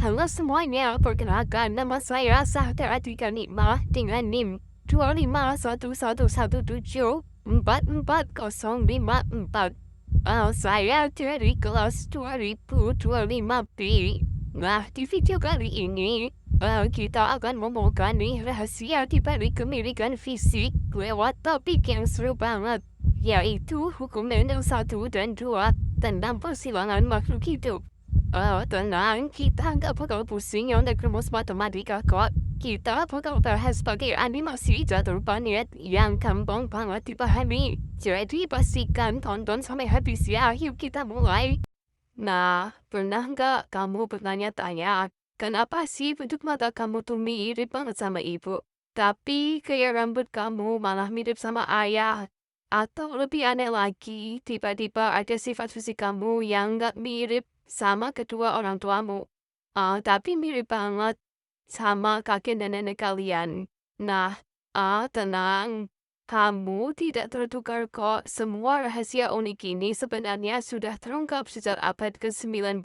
Halo semuanya, perkenalkan nama saya Sahtera Dika Nikmah dengan NIM 25117440554. Saya dari kelas 2025B. Nah, di video kali ini, kita akan membongkar rahasia di balik kemirikan fisik lewat topik yang seru banget, yaitu hukum Mendel 1 dan 2 tentang persilangan makhluk hidup. Tenang, kita nggak bakal pusing yang rumus matematika kok. Kita bakal bahas pakai animasi catur planet yang gampang banget dipahami. Jadi pastikan tonton sampai habis ya, yuk kita mulai. Nah, pernah nggak kamu bertanya-tanya, kenapa sih bentuk mata kamu tuh mirip banget sama ibu? Tapi kayak rambut kamu malah mirip sama ayah. Atau lebih aneh lagi, tiba-tiba ada sifat fisik kamu yang nggak mirip sama kedua orang tuamu. Tapi mirip banget sama kakek dan nenek kalian. Nah, tenang. Kamu tidak tertukar kok. Semua rahasia unik ini sebenarnya sudah terungkap sejak abad ke-19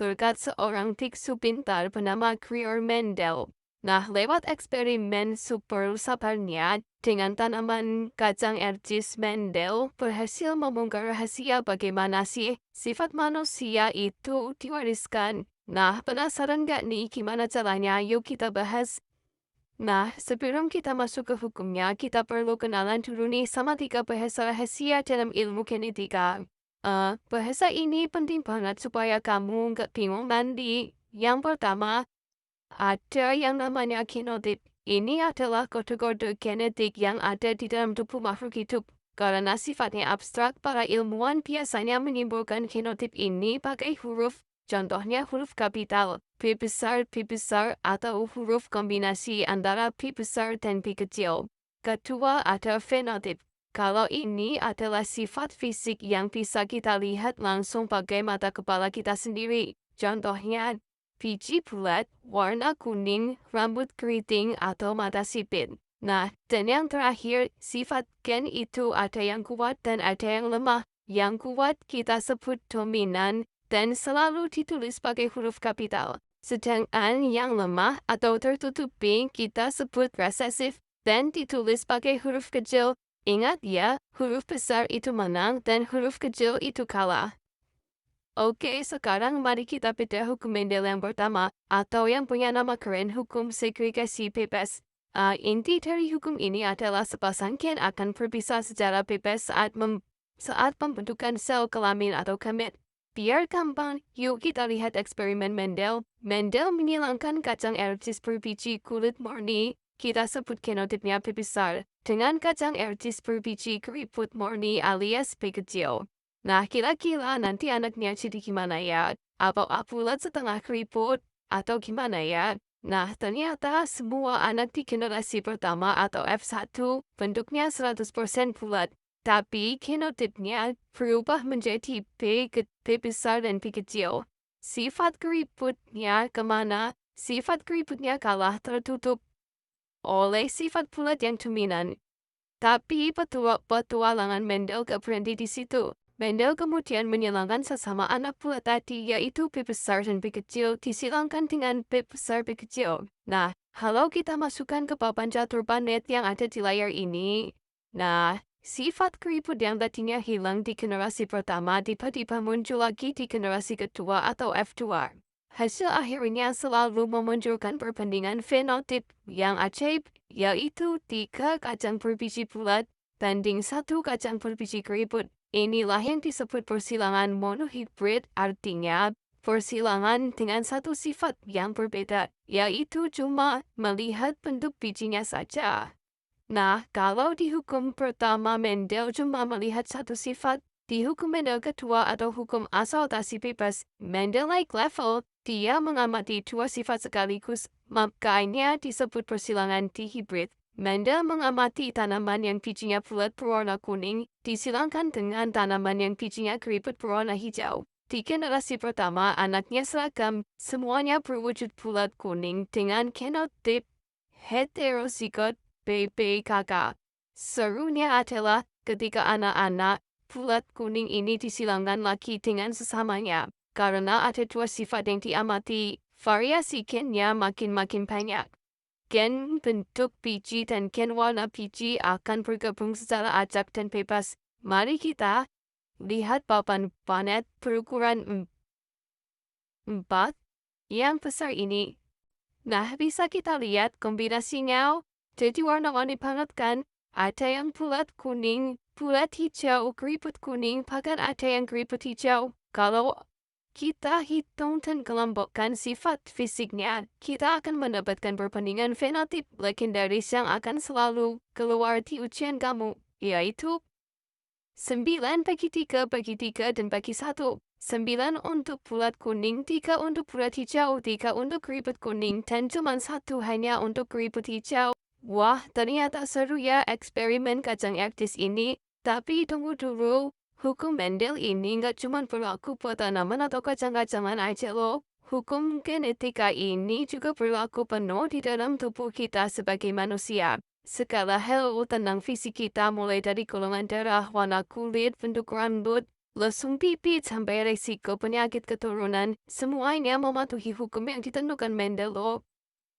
berkat seorang biksu pintar bernama Gregor Mendel. Nah, lewat eksperimen super sabarnya dengan tanaman kacang ercis, Mendel berhasil membongkar rahasia bagaimana sih sifat manusia itu diwariskan. Nah, penasaran gak nih gimana caranya? Yuk kita bahas. Nah, sebelum kita masuk ke hukumnya, kita perlu kenalan dulu nih sama 3 bahasa rahasia dalam ilmu genetika. Bahasa ini penting banget supaya kamu nggak bingung nanti. Yang pertama, ada yang namanya genotip. Ini adalah kode-kode genetik yang ada di dalam tubuh makhluk hidup. Karena sifatnya abstrak, para ilmuwan biasanya menyimpulkan genotip ini pakai huruf. Contohnya huruf kapital, P besar, atau huruf kombinasi antara P besar dan P kecil. Kedua, ada fenotip. Kalau ini adalah sifat fisik yang bisa kita lihat langsung pakai mata kepala kita sendiri. Contohnya, biji bulat, warna kuning, rambut keriting, atau mata sipit. Nah, dan yang terakhir, sifat gen itu ada yang kuat dan ada yang lemah. Yang kuat kita sebut dominan dan selalu ditulis pakai huruf kapital. Sedangkan yang lemah atau tertutup B kita sebut resesif dan ditulis pakai huruf kecil. Ingat ya, huruf besar itu menang dan huruf kecil itu kalah. Oke, sekarang mari kita bedah hukum Mendel yang pertama, atau yang punya nama keren hukum segregasi bebas. Inti dari hukum ini adalah sepasang gen akan berpisah secara bebas saat pembentukan sel kelamin atau gamet. Biar gampang, yuk kita lihat eksperimen Mendel. Mendel menghilangkan kacang ercis berbiji kulit murni, kita sebut genotipnya P besar, dengan kacang ercis berbiji keriput murni alias P kecil. Nah, kira-kira nanti anaknya jadi gimana ya? Apa bulat setengah keriput? Atau gimana ya? Nah, ternyata semua anak di generasi pertama atau F1 bentuknya 100% bulat. Tapi genotipnya berubah menjadi P besar dan P kecil. Sifat keriputnya kemana? Sifat keriputnya kalah tertutup oleh sifat bulat yang dominan. Tapi petualangan Mendel gak berhenti di situ. Mendel kemudian menyilangkan sesama anak bulat tadi, yaitu P besar dan P kecil, disilangkan dengan P besar P kecil. Nah, kalau kita masukkan ke papan catur planet yang ada di layar ini, nah, sifat keriput yang tadinya hilang di generasi pertama tiba-tiba muncul lagi di generasi kedua atau F2. Hasil akhirnya selalu memunculkan perbandingan fenotip yang ajaib, yaitu 3 kacang berbiji bulat banding 1 kacang berbiji keriput. Inilah yang disebut persilangan monohibrid, artinya persilangan dengan satu sifat yang berbeda, yaitu cuma melihat bentuk bijinya saja. Nah, kalau di hukum pertama Mendel cuma melihat satu sifat, di hukum Mendel kedua atau hukum asaltasi bebas, Mendel naik level, dia mengamati 2 sifat sekaligus, makanya disebut persilangan dihibrid. Mendel mengamati tanaman yang bijinya bulat berwarna kuning, disilangkan dengan tanaman yang bijinya keriput berwarna hijau. Di generasi pertama, anaknya seragam, semuanya berwujud bulat kuning dengan genotip heterozigot BBKK. Serunya adalah ketika anak-anak bulat kuning ini disilangkan lagi dengan sesamanya, karena ada 2 sifat yang diamati, variasikannya makin-makin banyak. Gen bentuk biji dan gen warna biji akan bergabung secara acak dan bebas. Mari kita lihat papan planet berukuran 4 yang besar ini. Nah, bisa kita lihat kombinasinya. Jadi warna-warni banget kan? Ada yang bulat kuning, bulat hijau, keriput kuning, bahkan ada yang keriput hijau. Kalau kita hitung dan kelompokkan sifat fisiknya, kita akan mendapatkan perbandingan fenotip legendaris yang akan selalu keluar di ujian kamu, yaitu 9/3/3 dan bagi 1. 9 untuk bulat kuning, 3 untuk bulat hijau, 3 untuk keriput kuning, dan cuma 1 hanya untuk keriput hijau. Wah, ternyata seru ya eksperimen kacang etis ini. Tapi tunggu dulu, hukum Mendel ini nggak cuma berlaku buat tanaman atau kacang-kacangan aja loh. Hukum genetika ini juga berlaku penuh di dalam tubuh kita sebagai manusia. Segala hal tentang fisik kita mulai dari golongan darah, warna kulit, bentuk rambut, lesung pipi, sampai resiko penyakit keturunan, semuanya mematuhi hukum yang ditentukan Mendel loh.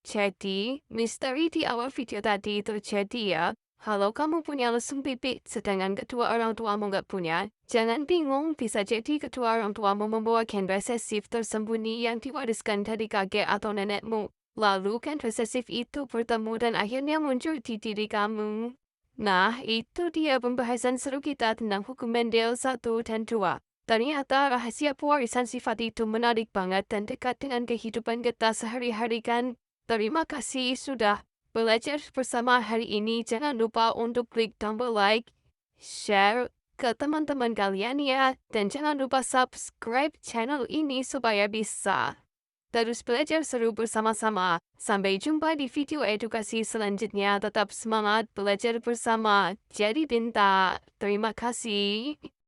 Jadi, misteri di awal video tadi terjadi ya. Kalau kamu punya lesung pipi, sedangkan kedua orang tuamu nggak punya, jangan bingung, bisa jadi kedua orang tuamu membawa gen resesif tersembunyi yang diwariskan dari kakek atau nenekmu. Lalu gen resesif itu bertemu dan akhirnya muncul di diri kamu. Nah, itu dia pembahasan seru kita tentang hukum Mendel 1 dan 2. Ternyata rahasia pewarisan sifat itu menarik banget dan dekat dengan kehidupan kita sehari-hari kan. Terima kasih sudah belajar bersama hari ini. Jangan lupa untuk klik tombol like, share ke teman-teman kalian ya. Dan jangan lupa subscribe channel ini supaya bisa terus belajar seru bersama-sama. Sampai jumpa di video edukasi selanjutnya. Tetap semangat belajar bersama. Jadi pintar. Terima kasih.